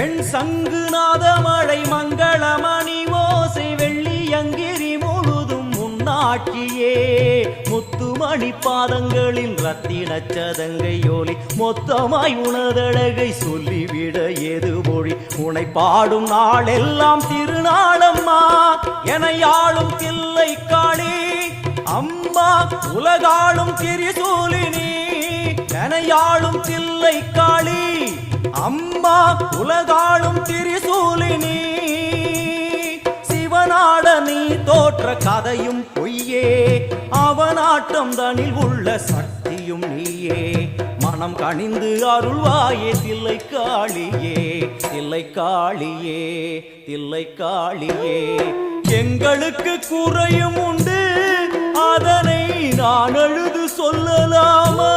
வெண் சங்கு நாதமழை மங்களமணி ஓசை வெள்ளியங்கிரி முழுதும் முன்னாட்சியே முத்துமணி பாதங்களின் ரத்தின சதங்கையோலி மொத்தமாய் உணதழகை சொல்லிவிட ஏது மொழி உனை பாடும் நாளெல்லாம் திருநாளம்மா என யாழும் தில்லை காளி அம்மா உலகாளும் திரிசூலினி என யாழும் தில்லை காளி அம்மா உலகாளும் திரிசூலினி சிவனாட நீ தோற்ற கதையும் பொய்யே அவனாட்டம் தனில் உள்ள சக்தியும் நீயே மனம் கனிந்து அருள்வாயே தில்லை காளியே தில்லை காளியே தில்லை காளியே எங்களுக்கு குறையும் உண்டு அதனை நான் அழுது சொல்லலாமா